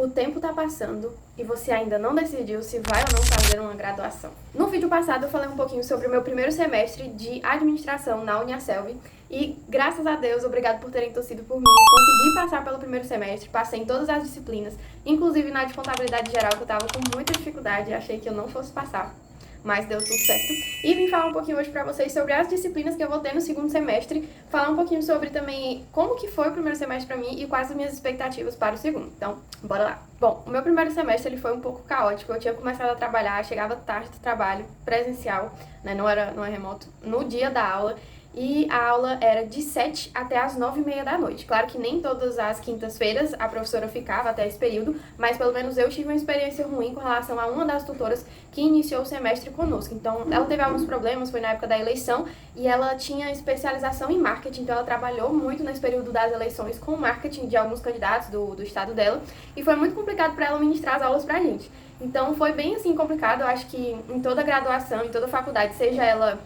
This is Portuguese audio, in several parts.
O tempo tá passando e você ainda não decidiu se vai ou não fazer uma graduação. No vídeo passado eu falei um pouquinho sobre o meu primeiro semestre de administração na Uniaselv e, graças a Deus, obrigado por terem torcido por mim, consegui passar pelo primeiro semestre, passei em todas as disciplinas, inclusive na de contabilidade geral, que eu tava com muita dificuldade e achei que eu não fosse passar. Mas deu tudo certo. E vim falar um pouquinho hoje pra vocês sobre as disciplinas que eu vou ter no segundo semestre, falar um pouquinho sobre também como que foi o primeiro semestre pra mim e quais as minhas expectativas para o segundo. Então, bora lá. Bom, o meu primeiro semestre ele foi um pouco caótico. Eu tinha começado a trabalhar, chegava tarde do trabalho, presencial, né, não era remoto, no dia da aula. E a aula era de 7 até as 9h30 da noite. Claro que nem todas as quintas-feiras a professora ficava até esse período, mas pelo menos eu tive uma experiência ruim com relação a uma das tutoras que iniciou o semestre conosco. Então, ela teve alguns problemas, foi na época da eleição, e ela tinha especialização em marketing, então ela trabalhou muito nesse período das eleições com marketing de alguns candidatos do estado dela, e foi muito complicado para ela ministrar as aulas pra gente. Então, foi bem assim complicado. Eu acho que em toda graduação, em toda faculdade, seja ela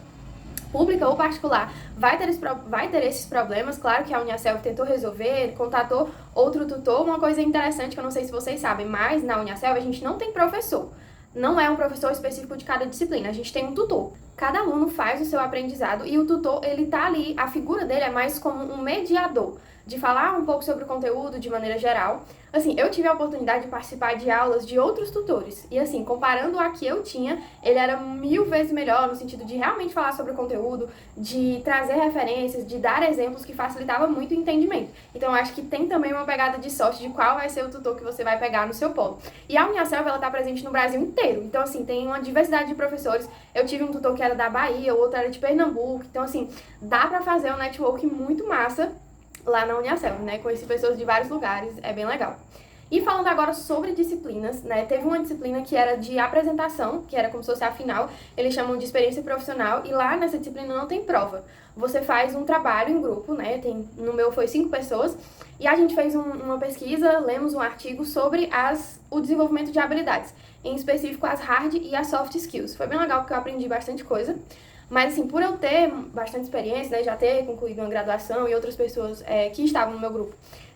pública ou particular, vai ter esses problemas. Claro que a Uniaselv tentou resolver, contatou outro tutor. Uma coisa interessante que eu não sei se vocês sabem, mas na Uniaselv a gente não tem professor. Não é um professor específico de cada disciplina, a gente tem um tutor. Cada aluno faz o seu aprendizado e o tutor, ele tá ali, a figura dele é mais como um mediador, de falar um pouco sobre o conteúdo de maneira geral. Assim, eu tive a oportunidade de participar de aulas de outros tutores e, assim, comparando a que eu tinha, ele era 1000 vezes melhor no sentido de realmente falar sobre o conteúdo, de trazer referências, de dar exemplos que facilitava muito o entendimento. Então, eu acho que tem também uma pegada de sorte de qual vai ser o tutor que você vai pegar no seu polo. E a Uniaselv, ela tá presente no Brasil inteiro, então, assim, tem uma diversidade de professores. Eu tive um tutor que era da Bahia, o outro era de Pernambuco, então, assim, dá pra fazer um network muito massa lá na Uniaselv, né? Conheci pessoas de vários lugares, é bem legal. E falando agora sobre disciplinas, né? Teve uma disciplina que era de apresentação, que era como se fosse a final, eles chamam de experiência profissional, e lá nessa disciplina não tem prova. Você faz um trabalho em grupo, né? No meu foi 5 pessoas, e a gente fez uma pesquisa, lemos um artigo sobre o desenvolvimento de habilidades, em específico as hard e as soft skills. Foi bem legal porque eu aprendi bastante coisa. Mas, assim, por eu ter bastante experiência, né, já ter concluído uma graduação e outras pessoas que estavam no meu grupo,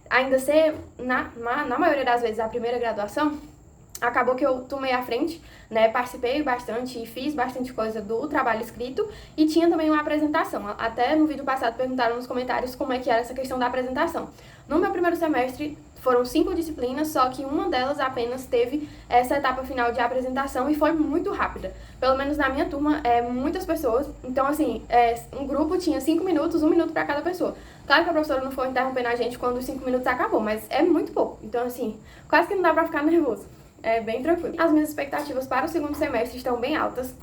ainda ser, na maioria das vezes, a primeira graduação, acabou que eu tomei a frente, né, participei bastante e fiz bastante coisa do trabalho escrito e tinha também uma apresentação. Até no vídeo passado perguntaram nos comentários como é que era essa questão da apresentação. No meu primeiro semestre foram 5 disciplinas, só que uma delas apenas teve essa etapa final de apresentação e foi muito rápida. Pelo menos na minha turma, muitas pessoas, então assim, um grupo tinha 5 minutos, 1 minuto para cada pessoa. Claro que a professora não foi interrompendo a gente quando os 5 minutos acabou, mas é muito pouco. Então assim, quase que não dá pra ficar nervoso. É bem tranquilo. As minhas expectativas para o segundo semestre estão bem altas.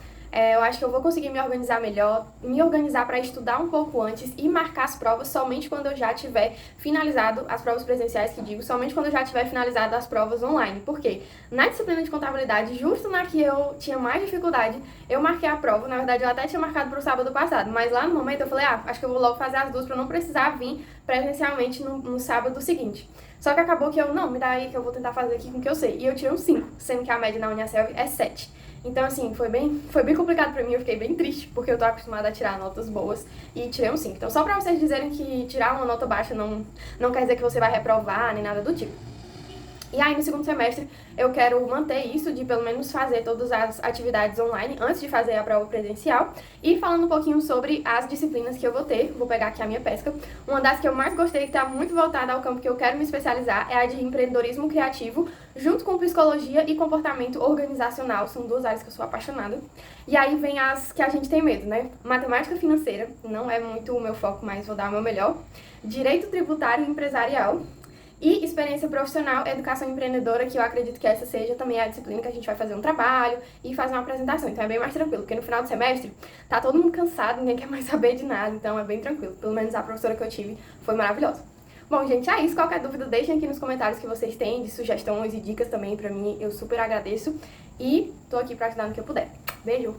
Eu acho que eu vou conseguir me organizar melhor, me organizar para estudar um pouco antes e marcar as provas somente quando eu já tiver finalizado as provas presenciais, que digo, somente quando eu já tiver finalizado as provas online. Por quê? Na disciplina de contabilidade, justo na que eu tinha mais dificuldade, eu marquei a prova. Na verdade, eu até tinha marcado para o sábado passado, mas lá no momento eu falei, acho que eu vou logo fazer as duas para não precisar vir presencialmente no sábado seguinte. Só que acabou que me dá aí que eu vou tentar fazer aqui com o que eu sei. E eu tirei um 5, sendo que a média na Uniaselv é 7. Então, assim, foi bem complicado pra mim, eu fiquei bem triste, porque eu tô acostumada a tirar notas boas e tirei um 5. Então, só pra vocês dizerem que tirar uma nota baixa não quer dizer que você vai reprovar, nem nada do tipo. E aí, no segundo semestre, eu quero manter isso de pelo menos fazer todas as atividades online antes de fazer a prova presencial. E falando um pouquinho sobre as disciplinas que eu vou ter, vou pegar aqui a minha pesca. Uma das que eu mais gostei, que está muito voltada ao campo que eu quero me especializar, é a de empreendedorismo criativo, junto com psicologia e comportamento organizacional. São 2 áreas que eu sou apaixonada. E aí vem as que a gente tem medo, né? Matemática financeira, não é muito o meu foco, mas vou dar o meu melhor. Direito tributário e empresarial. E experiência profissional, educação empreendedora, que eu acredito que essa seja também a disciplina que a gente vai fazer um trabalho e fazer uma apresentação. Então é bem mais tranquilo, porque no final do semestre tá todo mundo cansado, ninguém quer mais saber de nada, então é bem tranquilo. Pelo menos a professora que eu tive foi maravilhosa. Bom, gente, é isso. Qualquer dúvida, deixem aqui nos comentários que vocês têm, de sugestões e dicas também pra mim, eu super agradeço. E tô aqui pra ajudar no que eu puder. Beijo!